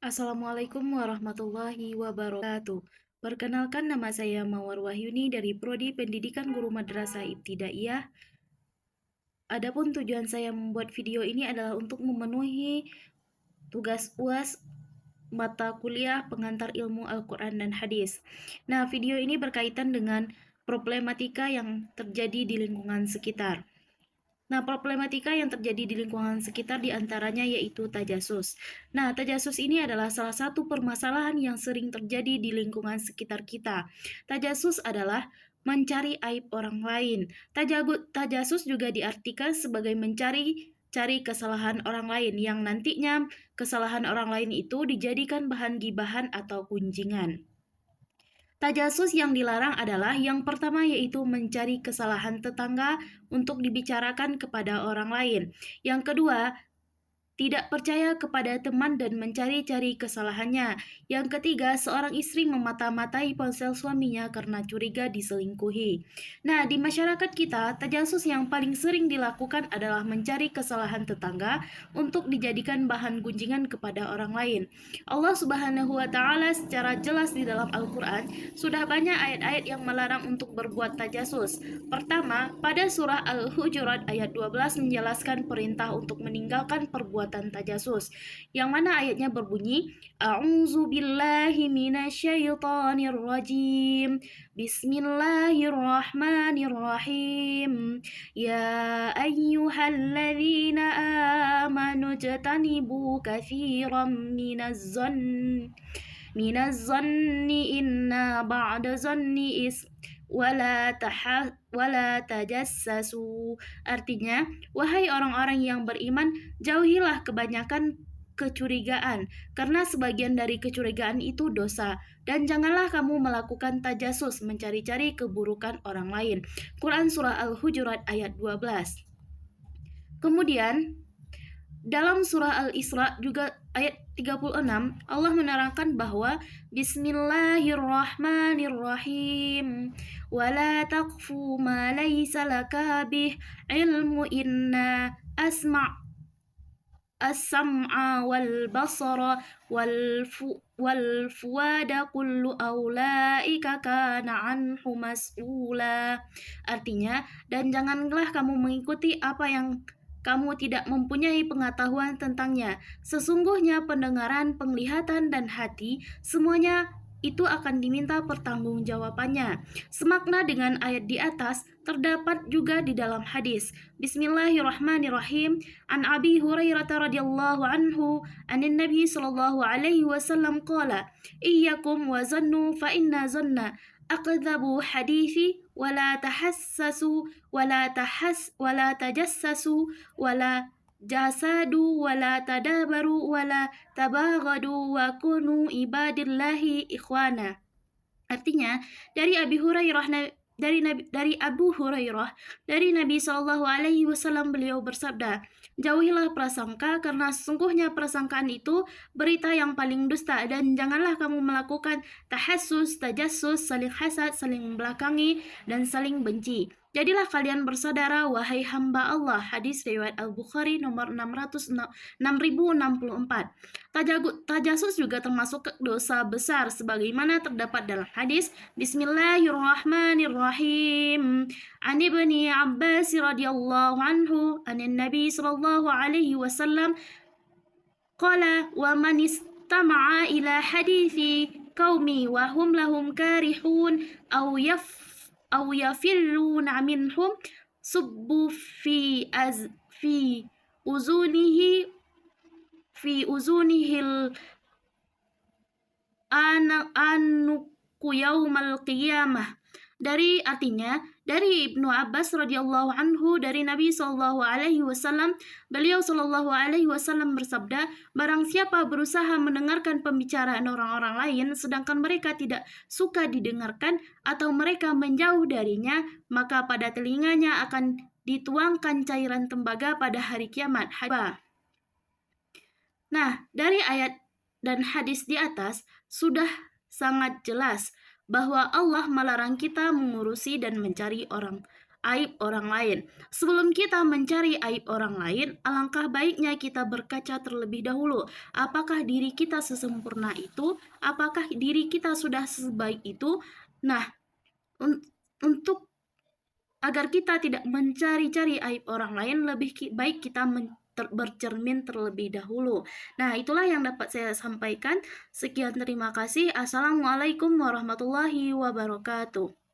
Assalamualaikum warahmatullahi wabarakatuh. Perkenalkan, nama saya Mawar Wahyuni dari Prodi Pendidikan Guru Madrasah Ibtidaiyah. Adapun tujuan saya membuat video ini adalah untuk memenuhi tugas UAS mata kuliah pengantar ilmu Al-Quran dan Hadis. Nah, video ini berkaitan dengan problematika yang terjadi di lingkungan sekitar. Nah, problematika yang terjadi di lingkungan sekitar diantaranya yaitu tajasus. Nah, tajasus ini adalah salah satu permasalahan yang sering terjadi di lingkungan sekitar kita. Tajasus adalah mencari aib orang lain. Tajasus juga diartikan sebagai mencari kesalahan orang lain yang nantinya kesalahan orang lain itu dijadikan bahan gibahan atau kunjingan. Tajasus yang dilarang adalah yang pertama yaitu mencari kesalahan tetangga untuk dibicarakan kepada orang lain. Yang kedua, tidak percaya kepada teman dan mencari-cari kesalahannya. Yang ketiga, seorang istri memata-matai ponsel suaminya karena curiga diselingkuhi. Nah, di masyarakat kita, tajasus yang paling sering dilakukan adalah mencari kesalahan tetangga untuk dijadikan bahan gunjingan kepada orang lain. Allah Subhanahu wa Ta'ala secara jelas di dalam Al-Quran sudah banyak ayat-ayat yang melarang untuk berbuat tajasus. Pertama, pada surah Al-Hujurat ayat 12 menjelaskan perintah untuk meninggalkan perbuatan tajasus, yang mana ayatnya berbunyi, A'udzu billahi minasyaitonir rajim. Bismillahirrahmanirrahim. Ya ayyuhalladzina amanu jatanibu katsiran minaz-zanni inna ba'da zanni wala tajassasu. Artinya, wahai orang-orang yang beriman, jauhilah kebanyakan kecurigaan, karena sebagian dari kecurigaan itu dosa, dan janganlah kamu melakukan tajasus, mencari-cari keburukan orang lain. Quran Surah Al-Hujurat ayat 12. Kemudian, dalam surah Al-Isra juga ayat 36, Allah menerangkan bahwa Bismillahirrahmanirrahim. Wala taqfu ma laysa laka bih ilmu inna as-sam'a wal basara wal fuada kullu aulaika kana anhu mas'ula. Artinya, dan janganlah kamu mengikuti apa yang kamu tidak mempunyai pengetahuan tentangnya. Sesungguhnya pendengaran, penglihatan, dan hati, semuanya itu akan diminta pertanggungjawabannya. Semakna dengan ayat di atas, terdapat juga di dalam hadis. Bismillahirrahmanirrahim. An Abi Hurairah radhiyallahu anhu, anin Nabi sallallahu alaihi wasallam qala, iyyakum wa zannu fa inna zanna aqdhabu hadithi wala tahassasu wala tajassasu wala jasadu wala tadabaru wala tabaghadu wa kunu ibadillahi ikhwana. Artinya, dari Abi Hurairah dari Abu Hurairah dari Nabi Shallallahu Alaihi Wasallam, beliau bersabda, jauhilah prasangka karena sesungguhnya prasangkaan itu berita yang paling dusta, dan janganlah kamu melakukan tahassus, tajassus, saling hasad, saling membelakangi, dan saling benci. Jadilah kalian bersaudara, wahai hamba Allah. Hadis riwayat Al-Bukhari nomor 6064. Tajasus juga termasuk dosa besar sebagaimana terdapat dalam hadis Bismillahirrahmanirrahim. An Ibni Abbas radhiyallahu anhu anin Nabi sallallahu alaihi wasallam qala wa man istama'a ila hadithi qaumi wa hum lahum karihun aw yafirruna minhum subbu fi uzunihi uzunihil anuku yaumal qiyamah. Dari Ibnu Abbas radhiyallahu anhu dari Nabi sallallahu alaihi wasallam, beliau sallallahu alaihi wasallam bersabda, barang siapa berusaha mendengarkan pembicaraan orang-orang lain sedangkan mereka tidak suka didengarkan atau mereka menjauh darinya, maka pada telinganya akan dituangkan cairan tembaga pada hari kiamat. Nah, dari ayat dan hadis di atas sudah sangat jelas bahwa Allah melarang kita mengurusi dan mencari orang aib orang lain. Sebelum kita mencari aib orang lain, alangkah baiknya kita berkaca terlebih dahulu. Apakah diri kita sesempurna itu? Apakah diri kita sudah sebaik itu? Nah, untuk agar kita tidak mencari-cari aib orang lain, lebih baik kita bercermin terlebih dahulu. Nah, itulah yang dapat saya sampaikan. Sekian, terima kasih. Assalamualaikum warahmatullahi wabarakatuh.